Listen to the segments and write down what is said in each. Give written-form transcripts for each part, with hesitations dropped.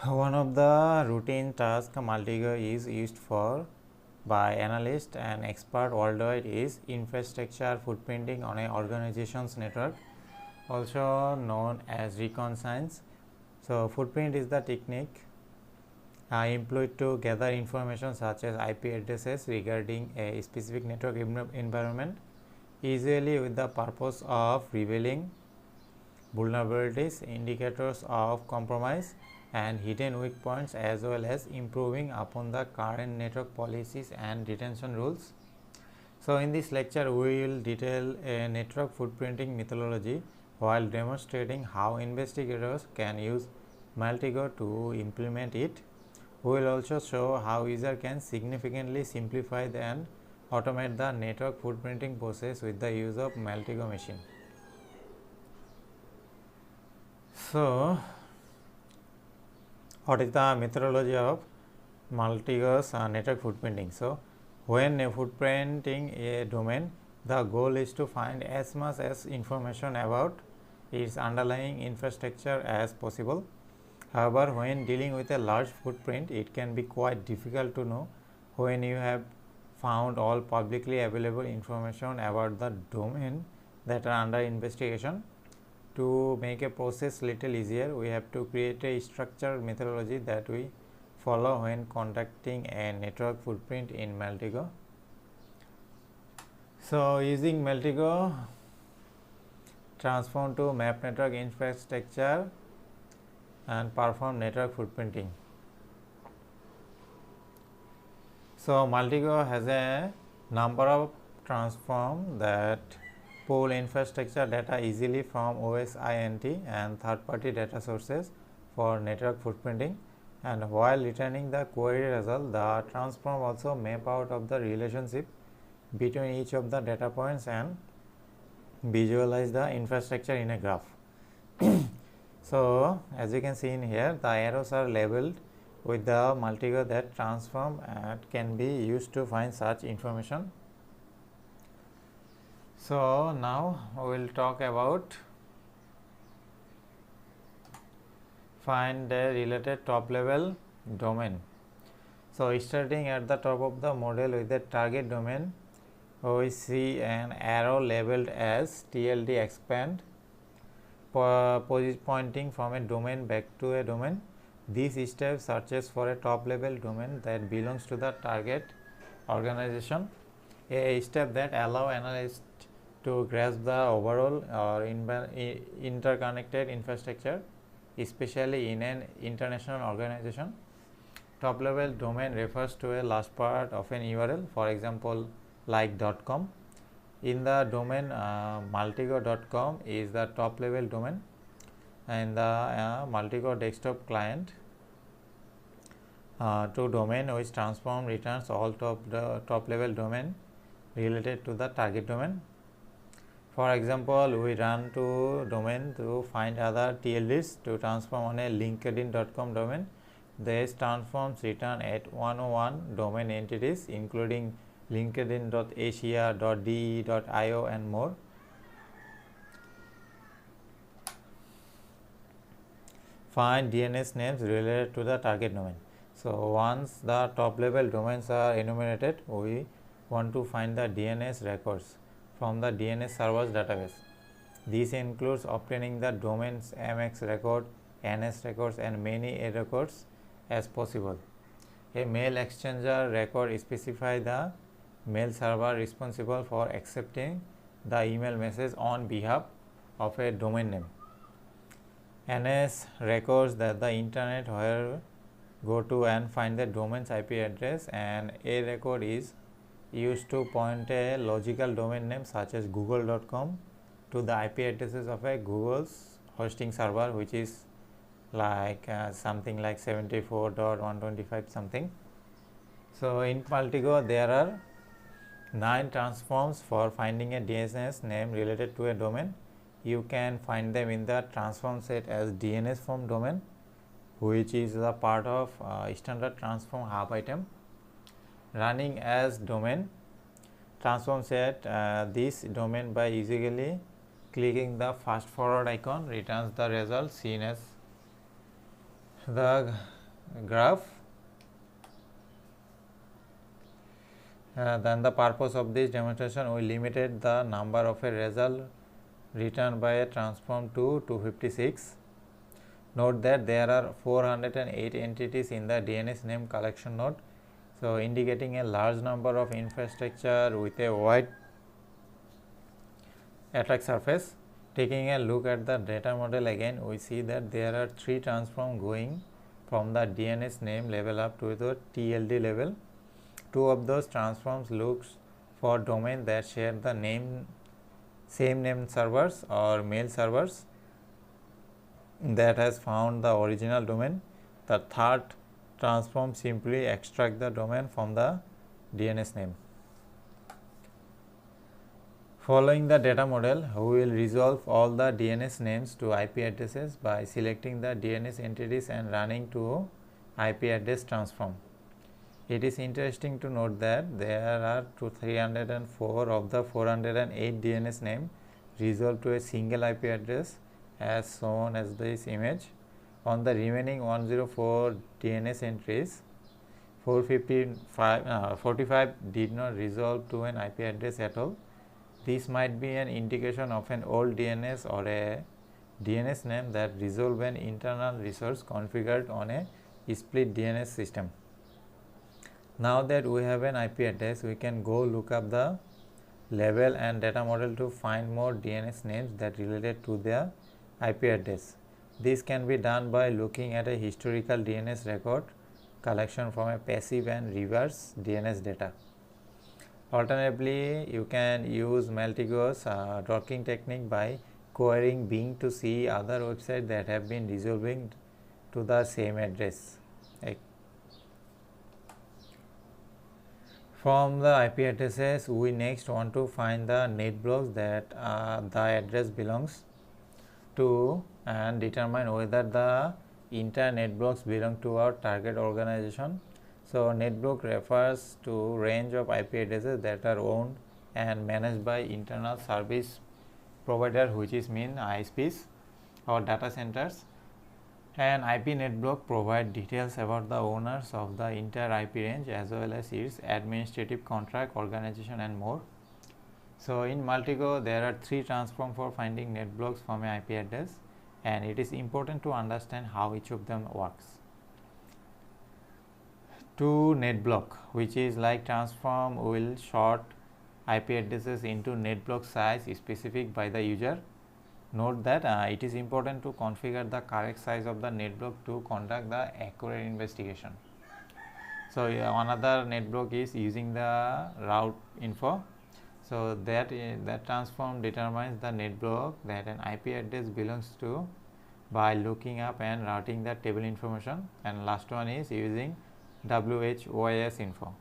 One of the routine tasks Multigo is used for by analysts and experts worldwide is infrastructure footprinting on an organization's network, also known as reconnaissance. So, footprint is the technique employed to gather information such as IP addresses regarding a specific network environment, usually with the purpose of revealing vulnerabilities, indicators of compromise, and hidden weak points, as well as improving upon the current network policies and detention rules. So, in this lecture, we will detail a network footprinting methodology while demonstrating how investigators can use Multigo to implement it. We will also show how user can significantly simplify and automate the network footprinting process with the use of Multigo machine. So, what is the methodology of Multigo's network footprinting? So, when footprinting a domain, the goal is to find as much as information about its underlying infrastructure as possible. However, when dealing with a large footprint, it can be quite difficult to know when you have found all publicly available information about the domain that are under investigation. To make a process little easier, we have to create a structured methodology that we follow when conducting a network footprint in Multigo. So, using Multigo, transform to map network infrastructure and perform network footprinting. So, Multigo has a number of transforms that pull infrastructure data easily from OSINT and third-party data sources for network footprinting, and while returning the query result, the transform also map out of the relationship between each of the data points and visualize the infrastructure in a graph. So, as you can see in here, the arrows are labeled with the Multigo that transform can be used to find such information. So, now we will talk about find a related top level domain. So, starting at the top of the model with the target domain, we see an arrow labeled as TLD expand pointing from a domain back to a domain. This step searches for a top level domain that belongs to the target organization, a step that allows analysts to grasp the overall or interconnected infrastructure, especially in an international organization. Top level domain refers to a last part of an URL, for example, like .com. In the domain, multigo.com is the top level domain, and the Multigo desktop client to domain which transform returns all top level domain related to the target domain. For example, we run to domain to find other TLDs to transform on a linkedin.com domain. These transforms return at 101 domain entities, including linkedin.asia, .de.io and more. Find DNS names related to the target domain. So, once the top level domains are enumerated, we want to find the DNS records from the DNS server's database. This includes obtaining the domain's MX record, NS records and many A records as possible. A mail exchanger record specifies the mail server responsible for accepting the email message on behalf of a domain name. NS records that the internet where go to and find the domain's IP address, and A record is used to point a logical domain name such as google.com to the IP addresses of a Google's hosting server, which is like something like 74.125 something. So, in Multigo there are 9 transforms for finding a DNS name related to a domain. You can find them in the transform set as DNS from domain, which is a part of standard transform hub item. Running as domain, transform set this domain by usually clicking the fast forward icon returns the result seen as the graph. Then the purpose of this demonstration, we limited the number of a result returned by a transform to 256. Note that there are 408 entities in the DNS name collection node, so indicating a large number of infrastructure with a wide attack surface. Taking a look at the data model again, we see that there are 3 transforms going from the DNS name level up to the TLD level. 2 of those transforms looks for domain that share the same name servers or mail servers that has found the original domain. The third transform simply extract the domain from the DNS name. Following the data model, we will resolve all the DNS names to IP addresses by selecting the DNS entities and running to IP address transform. It is interesting to note that there are 304 of the 408 DNS name resolved to a single IP address as shown as this image. On the remaining 104 DNS entries, 45 did not resolve to an IP address at all. This might be an indication of an old DNS or a DNS name that resolve an internal resource configured on a split DNS system. Now that we have an IP address, we can go look up the level and data model to find more DNS names that related to their IP address. This can be done by looking at a historical DNS record collection from a passive and reverse DNS data. Alternatively, you can use multi-ghost docking technique by querying Bing to see other websites that have been resolving to the same address. From the IP addresses, we next want to find the net blocks that the address belongs to and determine whether the entire net blocks belong to our target organization. So, net block refers to range of IP addresses that are owned and managed by internal service provider, which is mean ISPs or data centers. An IP net block provides details about the owners of the entire IP range as well as its administrative contract, organization and more. So, in Multigo there are 3 transforms for finding net blocks from an IP address, and it is important to understand how each of them works. To net block, which is like transform, will sort IP addresses into net block size specific by the user. Note that it is important to configure the correct size of the net block to conduct the accurate investigation. So, another net block is using the route info. So, that transform determines the net block that an IP address belongs to by looking up and routing the table information, and last one is using WHOIS info,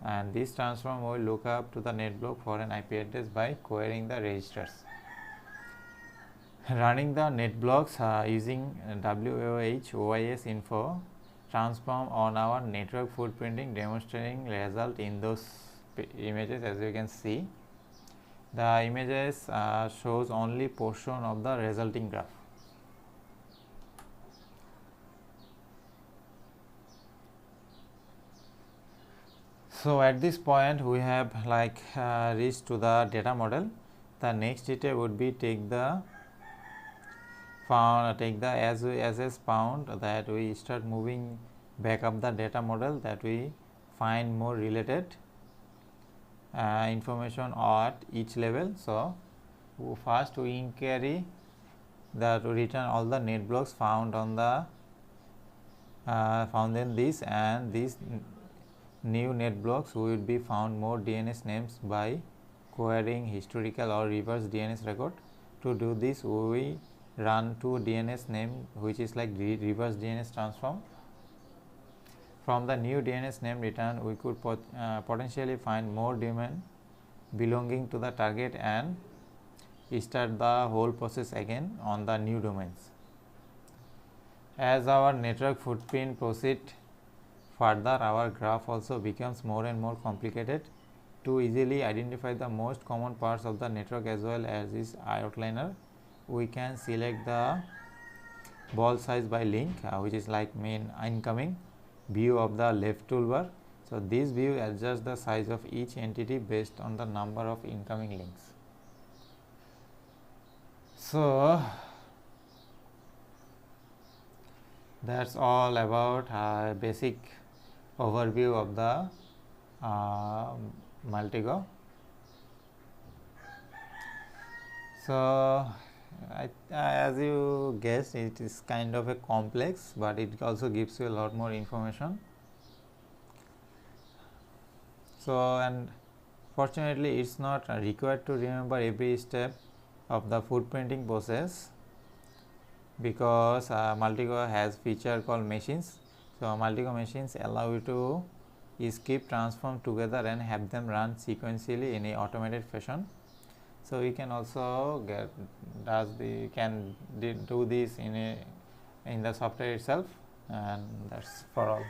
and this transform will look up to the net block for an IP address by querying the registers. Running the net blocks using WHOIS info transform on our network footprinting, demonstrating result in those images. As you can see, the images shows only portion of the resulting graph. So, at this point we have reached to the data model. The next step would be take the as found that we start moving back up the data model, that we find more related information at each level. So, first we inquiry that we return all the net blocks found on the found in this, and these new net blocks will be found more DNS names by querying historical or reverse DNS record. To do this, we run 2 DNS name, which is like reverse DNS transform. From the new DNS name return, we could potentially find more domain belonging to the target and start the whole process again on the new domains. As our network footprint proceeds further, our graph also becomes more and more complicated. To easily identify the most common parts of the network as well as its outliner, we can select the ball size by link, which is like main incoming view of the left toolbar. So this view adjusts the size of each entity based on the number of incoming links. So that's all about basic overview of the Multigo. So as you guessed, it is kind of a complex, but it also gives you a lot more information. So, and fortunately it's not required to remember every step of the footprinting process, because Multigo has feature called machines. So Multigo machines allow you to skip transform together and have them run sequentially in a automated fashion. So we can also do this in the software itself, and that's for all.